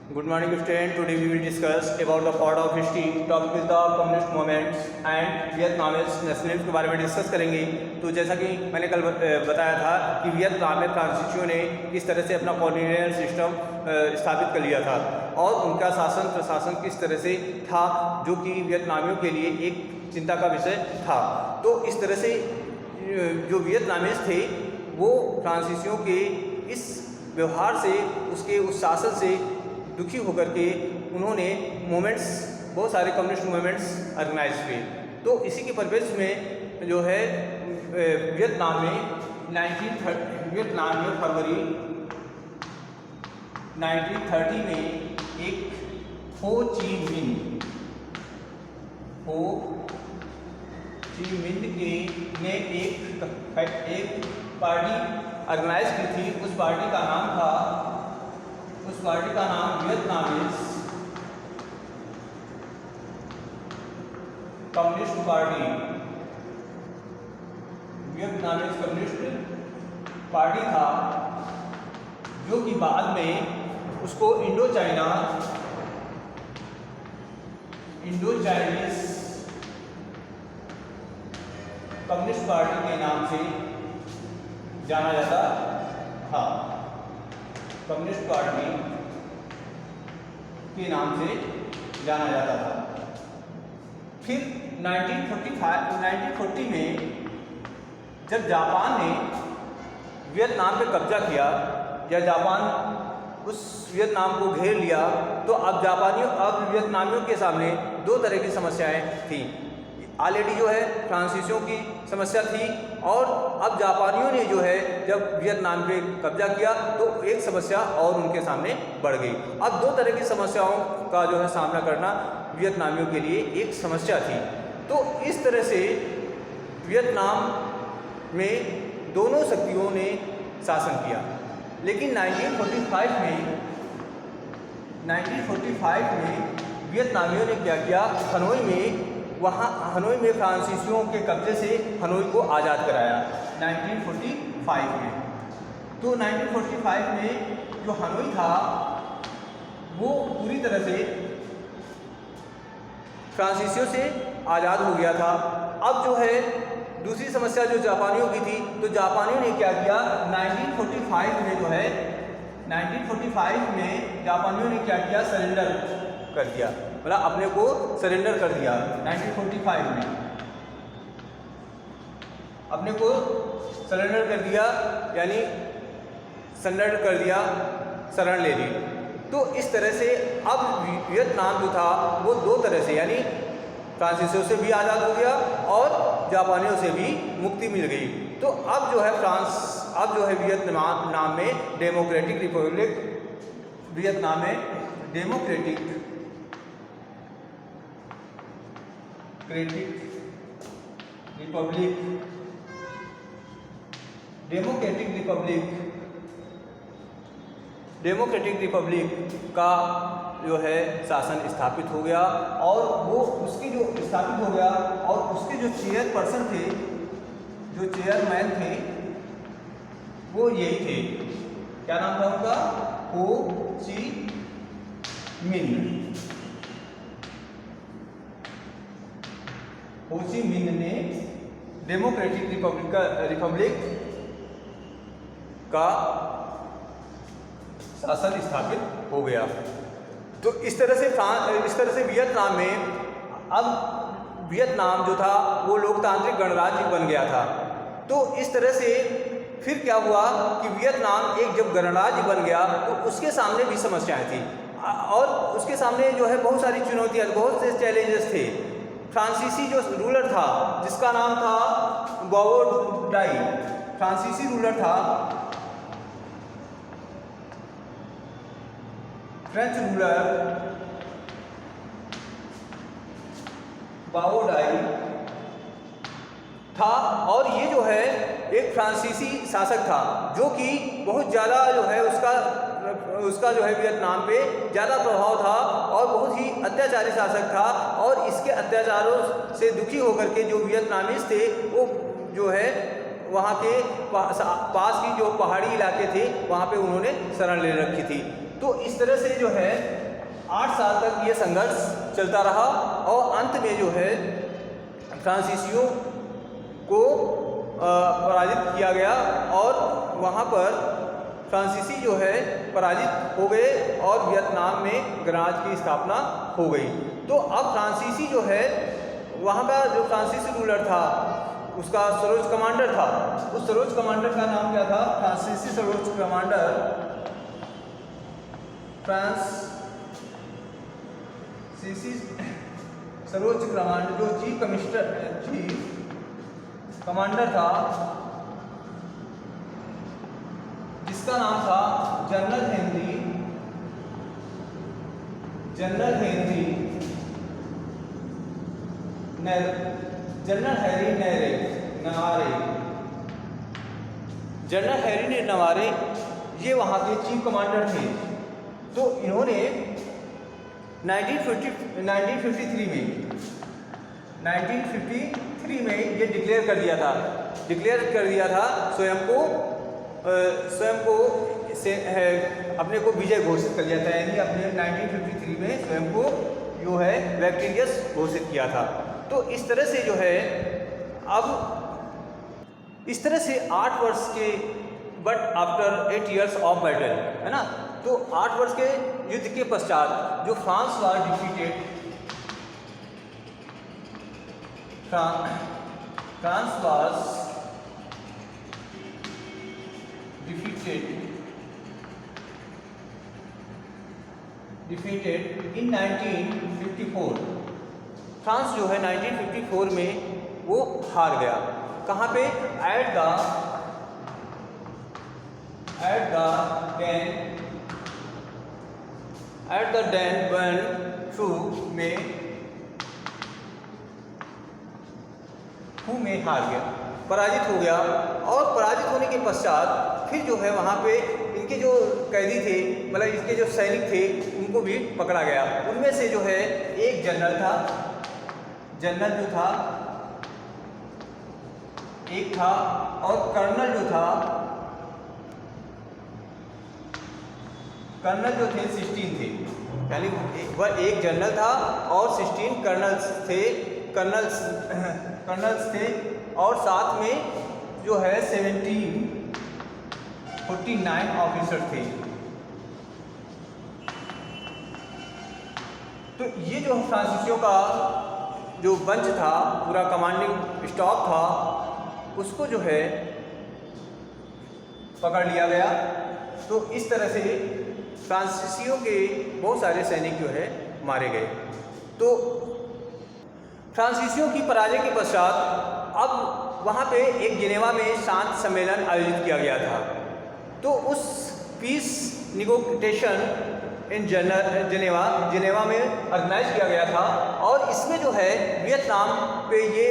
Good morning student. Today we will discuss about the part of history. Topic is the communist movements and Vietnamese nationalism के बारे में discuss करेंगे। तो जैसा कि मैंने कल बताया था कि वियतनाम में फ्रांसीसियों ने किस तरह से अपना कॉलोनियल सिस्टम स्थापित कर लिया था और उनका शासन प्रशासन किस तरह से था, जो कि वियतनामियों के लिए एक चिंता का विषय था। तो इस तरह से जो वियतनामीज थे वो फ्रांसीसियों के इस व्यवहार से, उसके उस शासन से दुखी होकर के उन्होंने मूवमेंट्स, बहुत सारे कम्युनिस्ट मूवमेंट्स ऑर्गेनाइज किए। तो इसी के परिप्रेक्ष्य में जो है वियतनाम में फरवरी 1930 में एक हो ची मिन्ह ने एक पार्टी ऑर्गेनाइज की थी। उस पार्टी का नाम वियतनामीज कम्युनिस्ट पार्टी था, जो कि बाद में उसको इंडो चाइनीज कम्युनिस्ट पार्टी के नाम से जाना जाता था। कम्युनिस्ट पार्टी के नाम से जाना जाता था। फिर 1940 में जब जापान ने वियतनाम पे कब्जा किया या जापान उस वियतनाम को घेर लिया, तो अब वियतनामियों के सामने दो तरह की समस्याएं थी। ऑलरेडी जो है फ्रांसीसियों की समस्या थी और अब जापानियों ने जो है जब वियतनाम पे कब्जा किया तो एक समस्या और उनके सामने बढ़ गई। अब दो तरह की समस्याओं का जो है सामना करना वियतनामियों के लिए एक समस्या थी। तो इस तरह से वियतनाम में दोनों शक्तियों ने शासन किया। लेकिन 1945 में वियतनामियों ने क्या किया, हनोई में फ्रांसीसियों के कब्जे से हनोई को आज़ाद कराया 1945 में। तो 1945 में जो हनोई था वो पूरी तरह से फ्रांसीसियों से आज़ाद हो गया था। अब जो है दूसरी समस्या जो जापानियों की थी, तो जापानियों ने क्या किया 1945 में जापानियों ने क्या किया, सरेंडर कर दिया, मतलब अपने को सरेंडर कर दिया। 1945 में अपने को सरेंडर कर दिया, यानी सरेंडर कर दिया, शरण ले ली। तो इस तरह से अब वियतनाम जो था वो दो तरह से, यानी फ्रांसीसियों से भी आज़ाद हो गया और जापानियों से भी मुक्ति मिल गई। तो अब जो है वियतनाम में डेमोक्रेटिक रिपब्लिक का जो है शासन स्थापित हो गया और वो उसकी जो स्थापित हो गया और उसके जो चेयरपर्सन थे, जो चेयरमैन थे, वो यही थे। क्या नाम था उनका? हो ची मिन्ह ने डेमोक्रेटिक रिपब्लिक का शासन स्थापित हो गया। तो इस तरह से वियतनाम जो था वो लोकतांत्रिक गणराज्य बन गया था। तो इस तरह से फिर क्या हुआ कि वियतनाम एक जब गणराज्य बन गया तो उसके सामने भी समस्याएं थी और उसके सामने जो है बहुत सारी चुनौतियां, बहुत से चैलेंजेस थे। फ्रांसीसी जो रूलर था जिसका नाम था बाओ डाई, फ्रांसीसी रूलर था, फ्रेंच रूलर बाओ डाई था और ये जो है एक फ्रांसीसी शासक था जो कि बहुत ज़्यादा जो है उसका जो है वियतनाम पे ज़्यादा प्रभाव था और बहुत ही अत्याचारी शासक था। और इसके अत्याचारों से दुखी होकर के जो वियतनामीज थे वो जो है वहाँ के पास की जो पहाड़ी इलाके थे वहाँ पे उन्होंने शरण ले रखी थी। तो इस तरह से जो है 8 साल तक ये संघर्ष चलता रहा और अंत में जो है फ्रांसीसियों को पराजित किया गया और वहाँ पर फ्रांसीसी जो है पराजित हो गए और वियतनाम में गणराज्य की स्थापना हो गई। तो अब फ्रांसीसी जो है वहाँ का जो फ्रांसीसी रूलर था उसका सर्वोच्च कमांडर था, उस सर्वोच्च कमांडर का नाम क्या था? फ्रांसीसी सर्वोच्च कमांडर फ्रांसीसी सर्वोच्च कमांडर जो चीफ कमांडर था जिसका नाम था जनरल हेनरी नवारे ये वहाँ के चीफ कमांडर थे। तो इन्होंने 1953 में ये डिक्लेयर कर दिया था स्वयं को अपने को विजय घोषित कर दिया था, यानी अपने 1953 में स्वयं को जो है विक्टोरियस घोषित किया था। तो इस तरह से जो है अब इस तरह से 8 वर्ष के but after 8 years of battle, है ना। तो 8 वर्ष के युद्ध के पश्चात जो France was defeated in 1954। France जो है 1954 में वो हार गया। कहाँ पे? एट द डैन में हार गया, पराजित हो गया। और पराजित होने के पश्चात फिर जो है वहाँ पे इनके जो कैदी थे, मतलब इसके जो सैनिक थे, उनको भी पकड़ा गया। उनमें से जो है एक जनरल था और कर्नल जो थे 16 थे, यानी वह एक जनरल था और 16 कर्नल्स थे और साथ में जो है 49 ऑफिसर थे। तो ये जो फ्रांसीसियों का जो बंच था, पूरा कमांडिंग स्टाफ था, उसको जो है पकड़ लिया गया। तो इस तरह से फ्रांसीसियों के बहुत सारे सैनिक जो है मारे गए। तो फ्रांसीसियों की पराजय के पश्चात अब वहाँ पे एक जिनेवा में शांत सम्मेलन आयोजित किया गया था। तो उस पीस निगोशिएशन इन जिनेवा में ऑर्गेनाइज किया गया था और इसमें जो है वियतनाम पे ये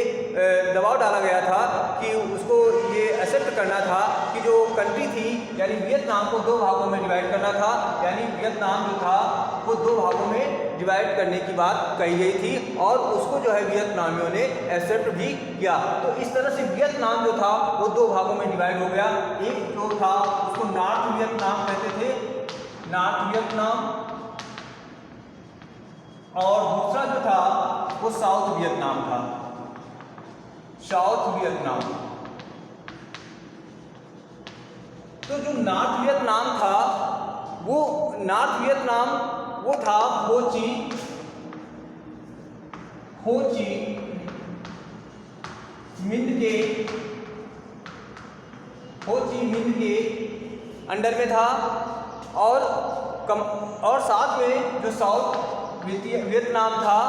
दबाव डाला गया था कि उसको ये एक्सेप्ट करना था कि जो कंट्री थी, यानी वियतनाम को 2 भागों में डिवाइड करना था। यानी वियतनाम जो था वो 2 भागों में डिवाइड करने की बात कही गई थी और उसको जो है वियतनामियों ने एक्सेप्ट भी किया। तो इस तरह से वियतनाम जो था वो 2 भागों में डिवाइड हो गया। एक जो था उसको नॉर्थ वियतनाम कहते थे, नॉर्थ वियतनाम, और दूसरा जो था वो साउथ वियतनाम था, साउथ वियतनाम। तो जो नॉर्थ वियतनाम था वो था हो ची मिन्ह के अंडर में था और साथ में जो साउथ वियतनाम था,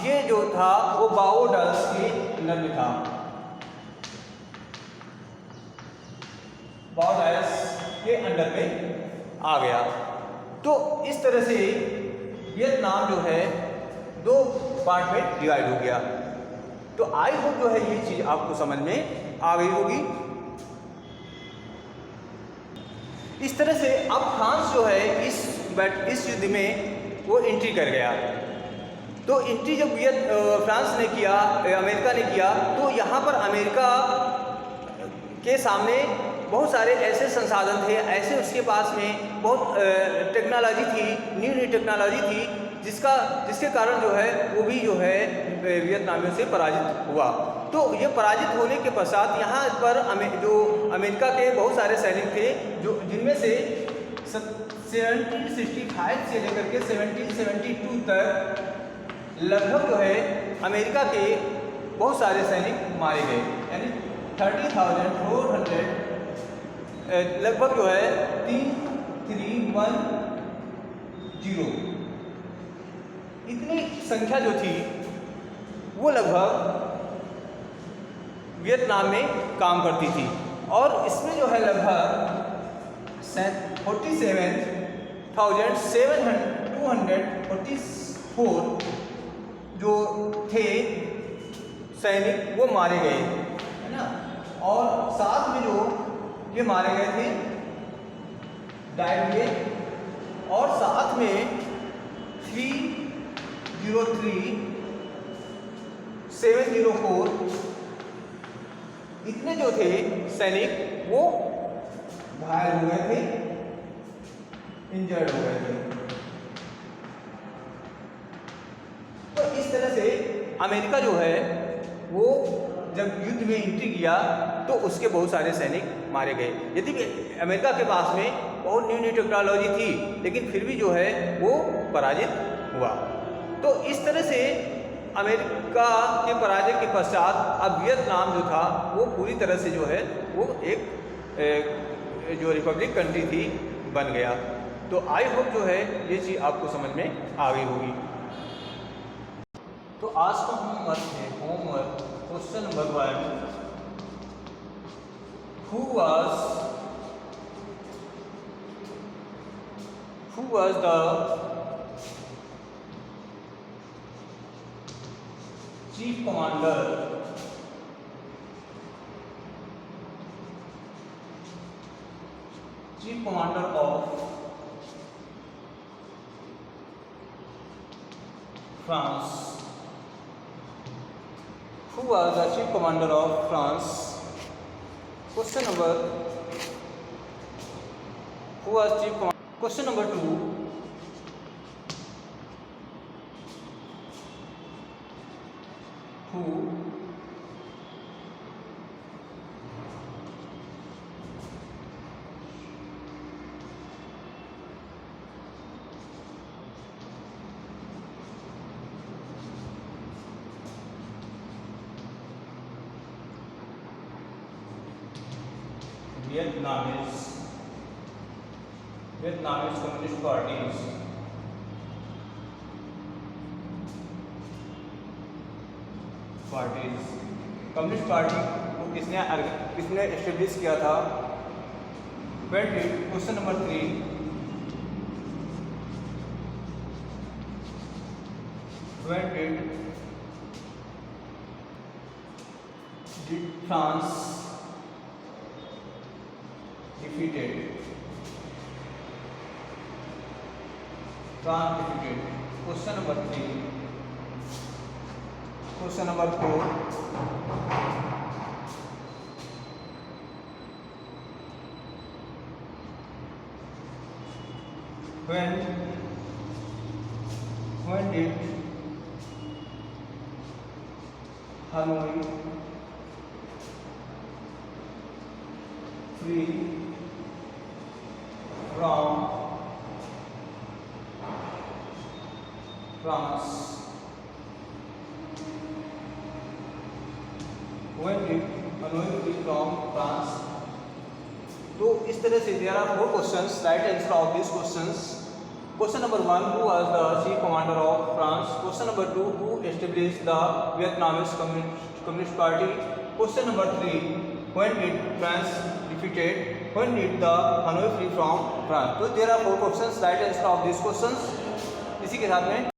ये जो था वो बाओ डायस के अंडर में था, बाओ डायस के अंडर में आ गया। तो इस तरह से वियतनाम जो है 2 पार्ट में डिवाइड हो गया। तो आई होप जो है ये चीज़ आपको समझ में आ गई होगी। इस तरह से अब फ्रांस जो है इस युद्ध में वो एंट्री कर गया। तो एंट्री जब फ्रांस ने किया, अमेरिका ने किया, तो यहाँ पर अमेरिका के सामने बहुत सारे ऐसे संसाधन थे, ऐसे उसके पास में बहुत टेक्नोलॉजी थी, न्यू टेक्नोलॉजी थी, जिसके कारण जो है वो भी जो है वियतनामियों से पराजित हुआ। तो ये पराजित होने के पश्चात यहाँ पर जो अमेरिका के बहुत सारे सैनिक थे, जो जिनमें से 1765 से लेकर के 1772 तक लगभग जो है अमेरिका के बहुत सारे सैनिक मारे गए, यानी 30,400 लगभग जो है 3310 इतनी संख्या जो थी वो लगभग वियतनाम में काम करती थी। और इसमें जो है लगभग 47,244 जो थे सैनिक वो मारे गए, है ना। और साथ में जो ये मारे गए थे डाइड हुए, और साथ में 303,704 इतने जो थे सैनिक वो घायल हो गए थे, इंजर्ड हो गए थे। तो इस तरह से अमेरिका जो है वो जब युद्ध में एंट्री किया तो उसके बहुत सारे सैनिक मारे गए। यदि अमेरिका के पास में बहुत न्यू टेक्नोलॉजी थी, लेकिन फिर भी जो है वो पराजित हुआ। तो इस तरह से अमेरिका के पराजय के पश्चात अब वियतनाम जो था वो पूरी तरह से जो है वो एक जो रिपब्लिक कंट्री थी बन गया। तो आई होप जो है ये चीज़ आपको समझ में आ गई होगी। तो आज का होमवर्क है question number 1, who was the chief commander of France? Who was the chief commander of France? Question number who was chief commander? Question number 2, who Vietnamese Communist Parties communist party को किसने establish किया था? Question number 3, when did France defeated? Question number 3. Question number 4. When did Hanoi free from France? When did Hanoi free from France? तो इस तरह से there are 4 questions. Right answer of these questions. Question number 1, who was the chief commander of France? Question number 2, who established the Vietnamese Communist Party? Question number 3, when did France defeated? When did the Hanoi free from France? तो there are 4 questions. Right answer of these questions. इसी के साथ में